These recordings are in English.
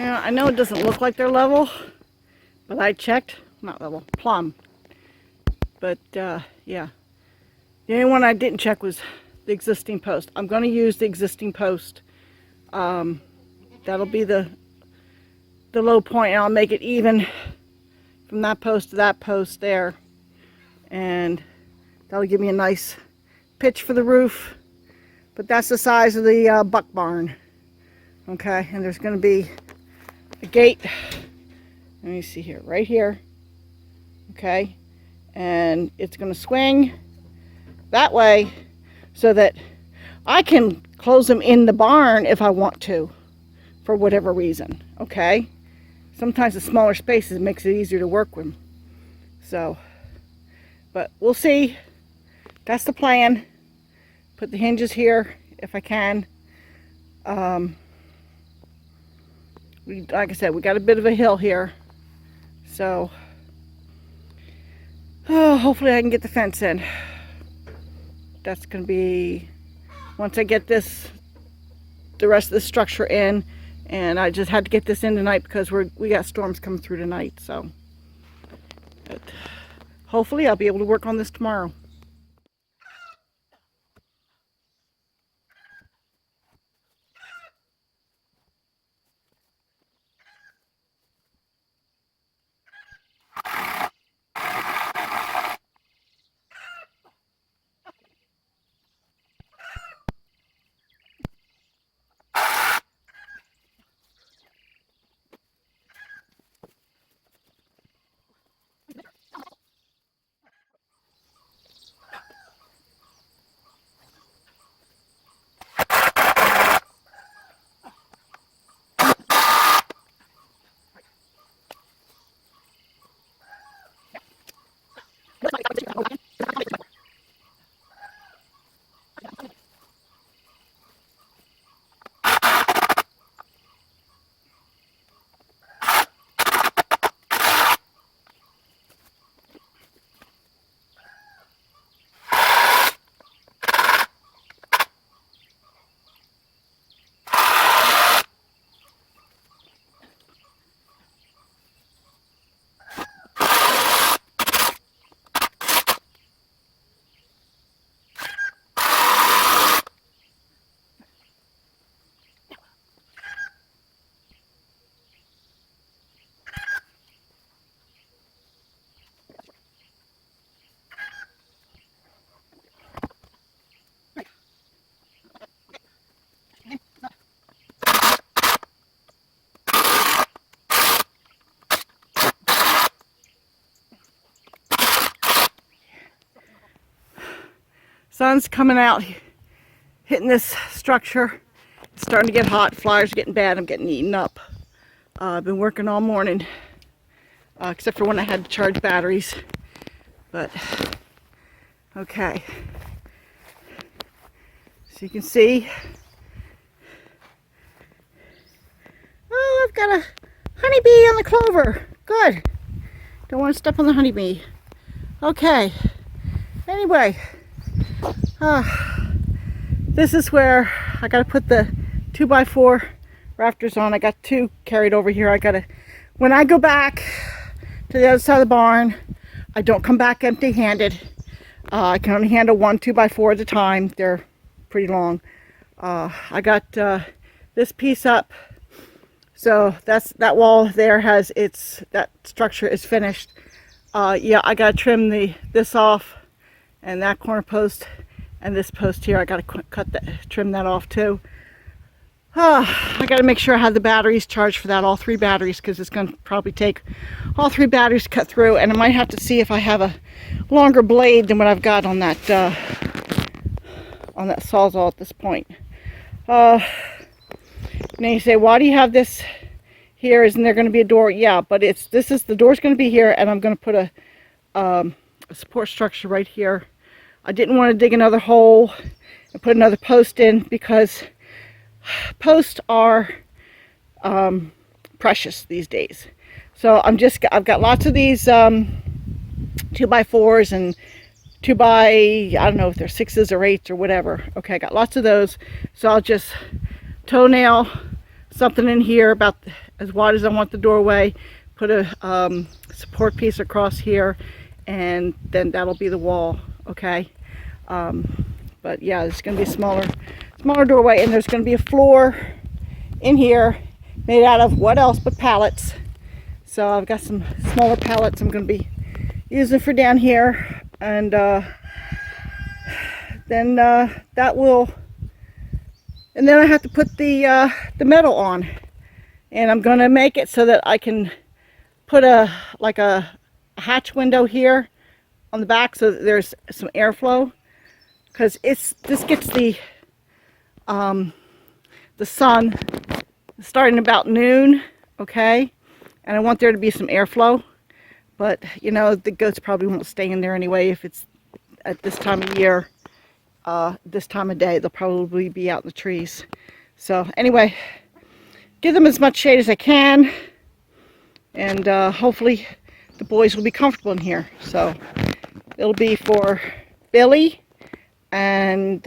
Yeah, I know it doesn't look like they're level, but I checked. Not level, plumb. But yeah, the only one I didn't check was the existing post. I'm going to use the existing post. That'll be the low point, and I'll make it even from that post to that post there, and that'll give me a nice pitch for the roof. But that's the size of the buck barn. Okay, and there's going to be a gate. Let me see here, right here. Okay, and it's going to swing that way so that I can close them in the barn if I want to, for whatever reason. Okay, sometimes the smaller spaces makes it easier to work with. So, but we'll see. That's the plan. Put the hinges here if I can. Like I said, we got a bit of a hill here, so hopefully I can get the fence in. That's going to be once I get the rest of the structure in, and I just had to get this in tonight because we got storms coming through tonight. So, but hopefully I'll be able to work on this tomorrow. Sun's coming out, hitting this structure. It's starting to get hot. Flyers are getting bad. I'm getting eaten up. I've been working all morning, except for when I had to charge batteries. But, okay. So you can see. Oh, I've got a honeybee on the clover. Good. Don't want to step on the honeybee. Okay. Anyway. This is where I got to put the 2x4 rafters on. I got 2 carried over here. When I go back to the other side of the barn, I don't come back empty-handed. I can only handle 1 2x4 at a time. They're pretty long. I got this piece up, so that wall there has that structure is finished. Yeah, I got to trim this off, and that corner post. And this post here, I got to trim that off too. I got to make sure I have the batteries charged for that, all 3 batteries, because it's going to probably take all 3 batteries to cut through. And I might have to see if I have a longer blade than what I've got on that Sawzall at this point. Now you say, why do you have this here? Isn't there going to be a door? Yeah, but the door's going to be here, and I'm going to put a support structure right here. I didn't want to dig another hole and put another post in because posts are precious these days. So I've got lots of these 2x4s and 2x, I don't know if they're 6s or 8s or whatever. Okay, I got lots of those. So I'll just toenail something in here about as wide as I want the doorway, put a support piece across here, and then that'll be the wall, okay? But yeah, it's going to be a smaller doorway, and there's going to be a floor in here made out of what else but pallets. So I've got some smaller pallets I'm going to be using for down here, and then that will, and then I have to put the metal on, and I'm going to make it so that I can put a hatch window here on the back so that there's some airflow, because this gets the sun starting about noon, okay, and I want there to be some airflow. But you know, the goats probably won't stay in there anyway if it's at this time of year, this time of day. They'll probably be out in the trees. So anyway, give them as much shade as I can, and hopefully the boys will be comfortable in here. So it'll be for Billy and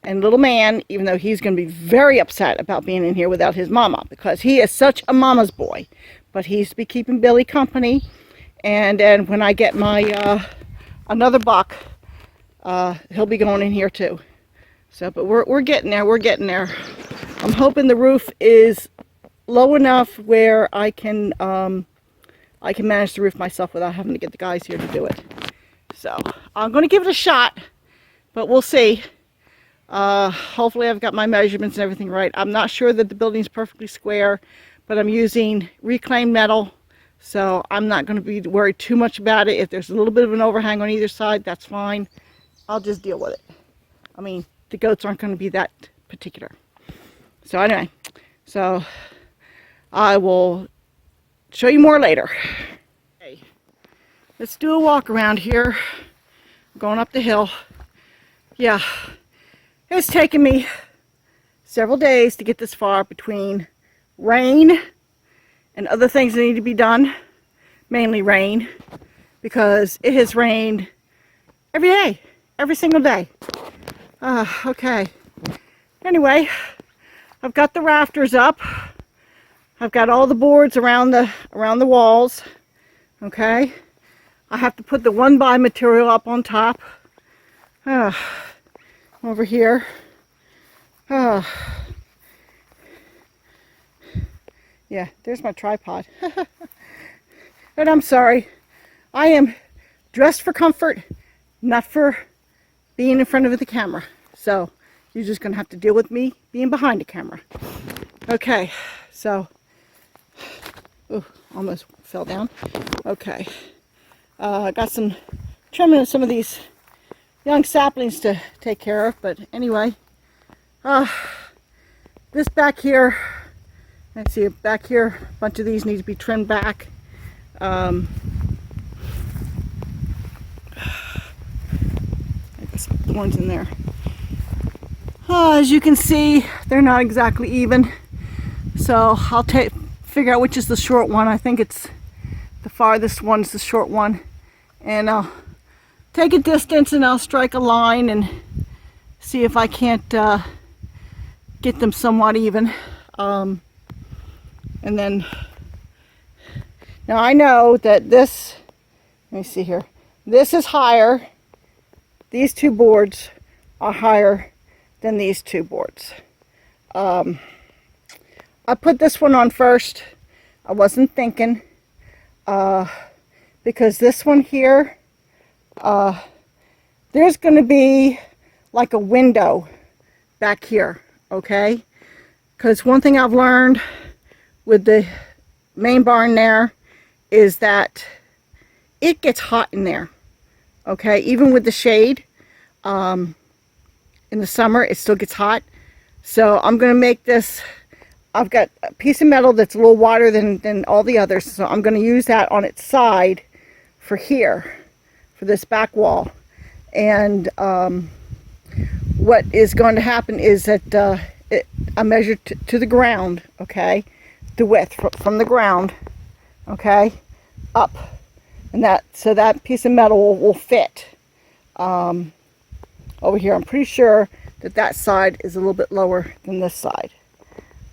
little man, even though he's going to be very upset about being in here without his mama, because he is such a mama's boy. But he's to be keeping Billy company, and then when I get my another buck, he'll be going in here too. So, but we're getting there. We're getting there. I'm hoping the roof is low enough where I can manage the roof myself without having to get the guys here to do it. So I'm going to give it a shot, but we'll see. Hopefully I've got my measurements and everything right. I'm not sure that the building's perfectly square, but I'm using reclaimed metal, so I'm not going to be worried too much about it. If there's a little bit of an overhang on either side, that's fine. I'll just deal with it. I mean, the goats aren't going to be that particular. So anyway, so I will show you more later. Okay, let's do a walk around here. I'm going up the hill. Yeah, it's taken me several days to get this far between rain and other things that need to be done. Mainly rain, because it has rained every day, every single day. Okay, anyway, I've got the rafters up. I've got all the boards around the walls. Okay, I have to put the 1x material up on top. Over here. Yeah, there's my tripod. And I'm sorry, I am dressed for comfort, not for being in front of the camera. So you're just gonna have to deal with me being behind the camera. Okay, so, oh, almost fell down. Okay, I got some trimming of some of these young saplings to take care of, but anyway, this back here, let's see, back here, a bunch of these need to be trimmed back. I got some thorns in there. As you can see, they're not exactly even, so I'll figure out which is the short one. I think it's the farthest one's the short one, and I'll take a distance and I'll strike a line and see if I can't get them somewhat even. And then, now I know that this, let me see here, this is higher, these two boards are higher than these two boards. I put this one on first. I wasn't thinking, because this one here, there's going to be like a window back here, okay? Because one thing I've learned with the main barn there is that it gets hot in there, okay? Even with the shade, in the summer it still gets hot. So I'm going to make this, I've got a piece of metal that's a little wider than all the others, so I'm going to use that on its side for here, for this back wall. And what is going to happen is that I measured to the ground, okay, the width from the ground, okay, up, and so that piece of metal will fit over here. I'm pretty sure that side is a little bit lower than this side.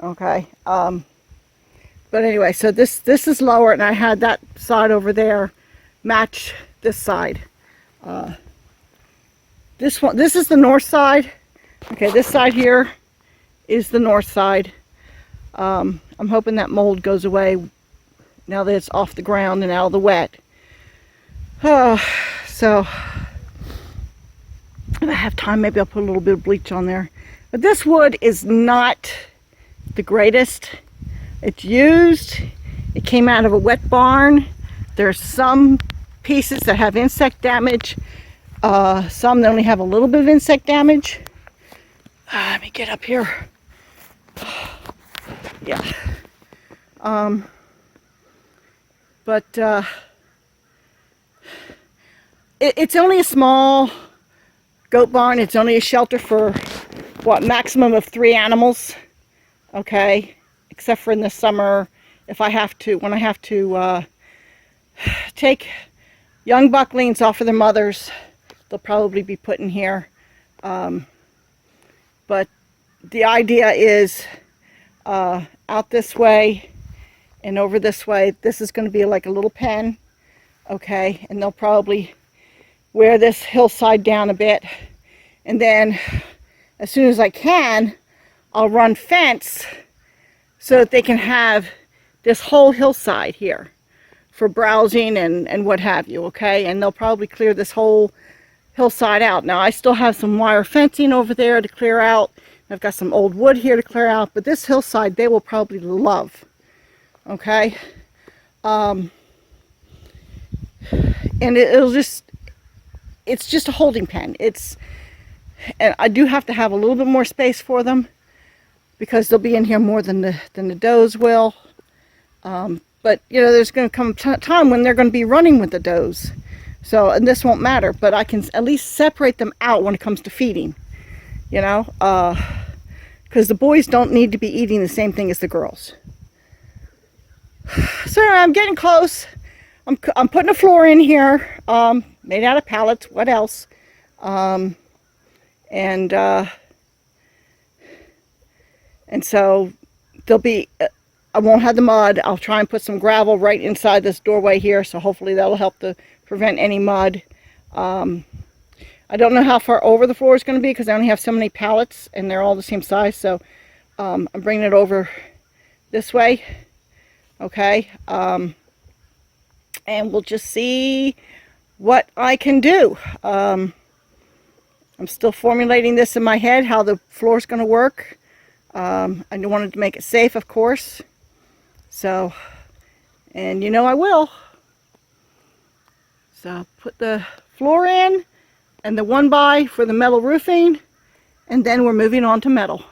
Okay. But anyway, so this is lower, and I had that side over there match this side. This is the north side. Okay, this side here is the north side. I'm hoping that mold goes away now that it's off the ground and out of the wet. So if I have time, maybe I'll put a little bit of bleach on there. But this wood is not the greatest. It's used. It came out of a wet barn. There's some pieces that have insect damage. Some that only have a little bit of insect damage. Let me get up here. Yeah. It's only a small goat barn. It's only a shelter for, what, maximum of 3 animals. Okay. Except for in the summer, if I have to, when I have to take young bucklings off of their mothers, they'll probably be put in here. But the idea is out this way and over this way. This is going to be like a little pen, okay? And they'll probably wear this hillside down a bit. And then as soon as I can, I'll run fence so that they can have this whole hillside here for browsing and what have you, okay? And they'll probably clear this whole hillside out. Now I still have some wire fencing over there to clear out. I've got some old wood here to clear out, but this hillside they will probably love, okay? And it's just a holding pen. And I do have to have a little bit more space for them because they'll be in here more than the does will. But you know, there's going to come a time when they're going to be running with the does. So, and this won't matter, but I can at least separate them out when it comes to feeding, you know, because the boys don't need to be eating the same thing as the girls. So I'm getting close. I'm putting a floor in here, made out of pallets. What else? And so there'll be, I won't have the mud. I'll try and put some gravel right inside this doorway here, so hopefully that'll help to prevent any mud. I don't know how far over the floor is going to be because I only have so many pallets and they're all the same size, so I'm bringing it over this way, okay? And we'll just see what I can do. I'm still formulating this in my head, how the floor is going to work. I wanted to make it safe, of course. So, and you know I will. So put the floor in and the 1x for the metal roofing, and then we're moving on to metal.